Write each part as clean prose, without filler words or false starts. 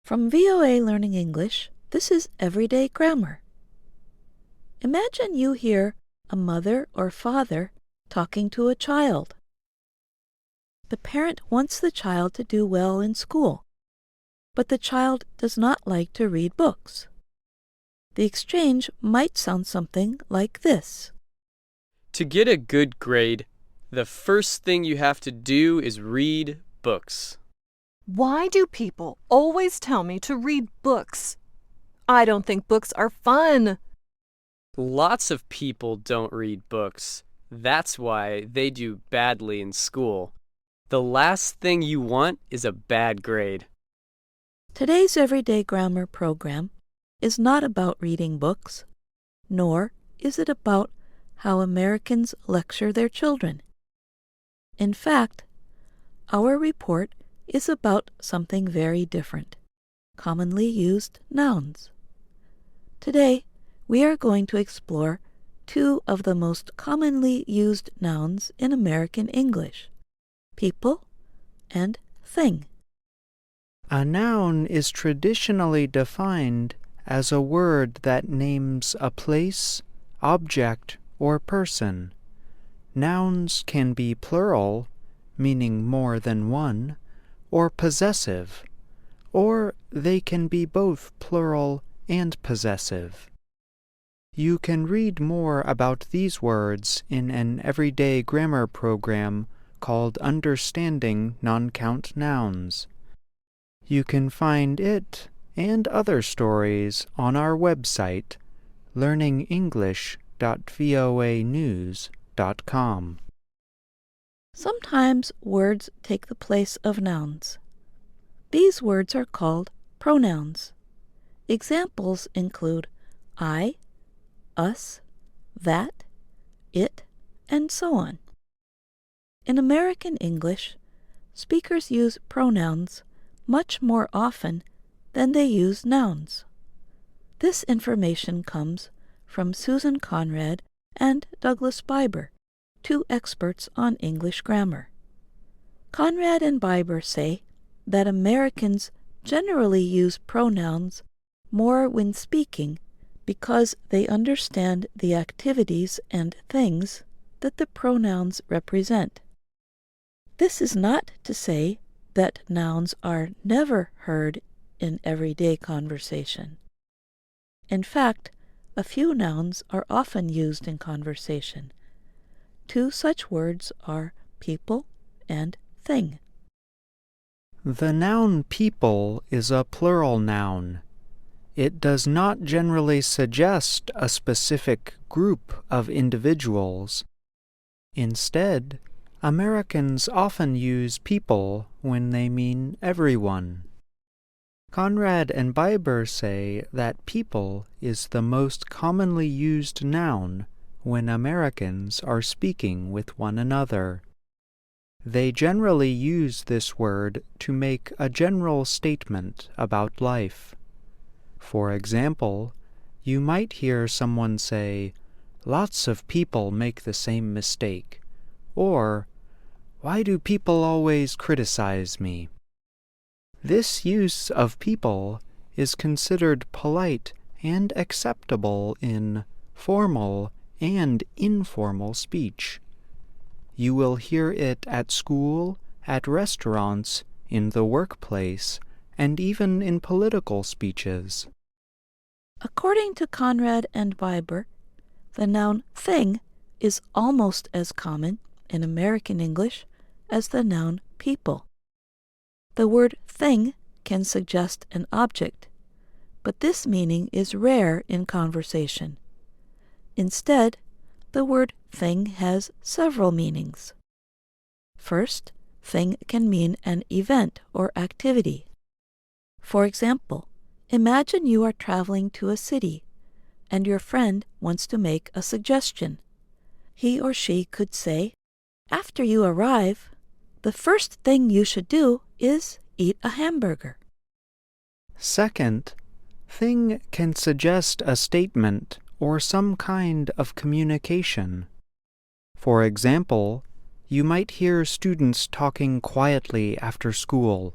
From VOA Learning English, this is Everyday Grammar. Imagine you hear a mother or father talking to a child. The parent wants the child to do well in school, but the child does not like to read books. The exchange might sound something like this. To get a good grade, the first thing you have to do is read books. Why do people always tell me to read books? I don't think books are fun. Lots of people don't read books. That's why they do badly in school. The last thing you want is a bad grade. Today's Everyday Grammar program is not about reading books, nor is it about how Americans lecture their children. In fact, our report is about something very different, commonly used nouns. Today, we are going to explore two of the most commonly used nouns in American English, people and thing. A noun is traditionally defined as a word that names a place, object, or person. Nouns can be plural, meaning more than one, or possessive, or they can be both plural and possessive. You can read more about these words in an everyday grammar program called Understanding Non-Count Nouns. You can find it and other stories on our website, learningenglish.voanews.com. Sometimes words take the place of nouns. These words are called pronouns. Examples include I, us, that, it, and so on. In American English, speakers use pronouns much more often than they use nouns. This information comes from Susan Conrad and Douglas Biber, two experts on English grammar. Conrad and Biber say that Americans generally use pronouns more when speaking because they understand the activities and things that the pronouns represent. This is not to say that nouns are never heard in everyday conversation. In fact, a few nouns are often used in conversation. Two such words are people and thing. The noun people is a plural noun. It does not generally suggest a specific group of individuals. Instead, Americans often use people when they mean everyone. Conrad and Biber say that people is the most commonly used noun when Americans are speaking with one another. They generally use this word to make a general statement about life. For example, you might hear someone say, "Lots of people make the same mistake," or, "Why do people always criticize me?" This use of people is considered polite and acceptable in formal and informal speech. You will hear it at school, at restaurants, in the workplace, and even in political speeches. According to Conrad and Biber, the noun thing is almost as common in American English as the noun people. The word thing can suggest an object, but this meaning is rare in conversation. Instead, the word thing has several meanings. First, thing can mean an event or activity. For example, imagine you are traveling to a city and your friend wants to make a suggestion. He or she could say, "After you arrive, the first thing you should do is eat a hamburger." Second, thing can suggest a statement or some kind of communication. For example, you might hear students talking quietly after school.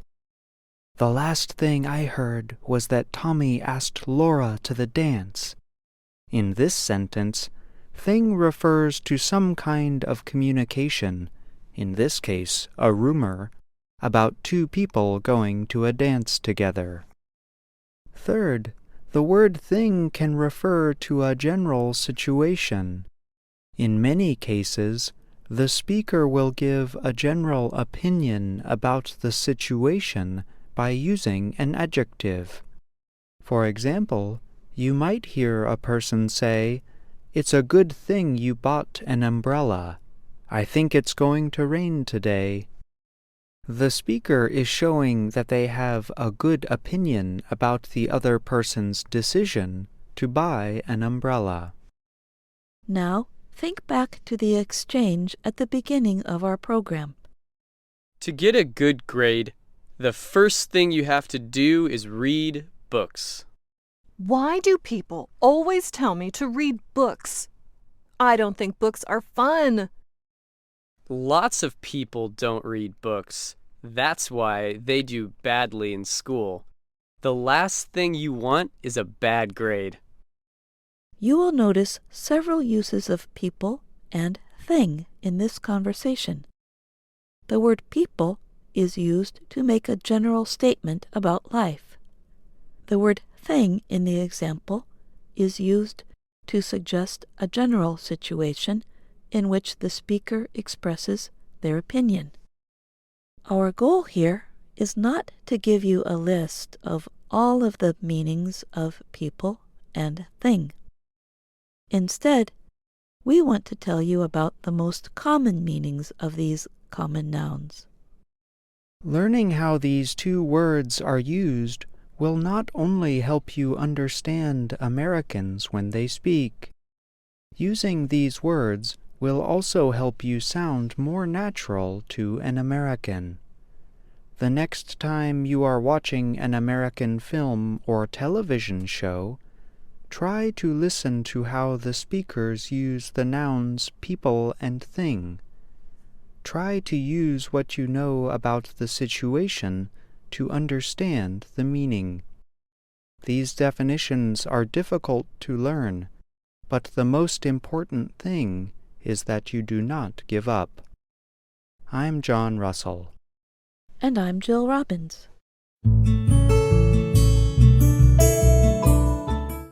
The last thing I heard was that Tommy asked Laura to the dance. In this sentence, thing refers to some kind of communication, in this case a rumor, about two people going to a dance together. Third, the word thing can refer to a general situation. In many cases, the speaker will give a general opinion about the situation by using an adjective. For example, you might hear a person say, "It's a good thing you bought an umbrella. I think it's going to rain today." The speaker is showing that they have a good opinion about the other person's decision to buy an umbrella. Now, think back to the exchange at the beginning of our program. To get a good grade, the first thing you have to do is read books. Why do people always tell me to read books? I don't think books are fun. Lots of people don't read books. That's why they do badly in school. The last thing you want is a bad grade. You will notice several uses of people and thing in this conversation. The word people is used to make a general statement about life. The word thing in the example is used to suggest a general situation in which the speaker expresses their opinion. Our goal here is not to give you a list of all of the meanings of people and thing. Instead, we want to tell you about the most common meanings of these common nouns. Learning how these two words are used will not only help you understand Americans when they speak. Using these words will also help you sound more natural to an American. The next time you are watching an American film or television show, try to listen to how the speakers use the nouns people and thing. Try to use what you know about the situation to understand the meaning. These definitions are difficult to learn, but the most important thing is that you do not give up. I'm John Russell. And I'm Jill Robbins.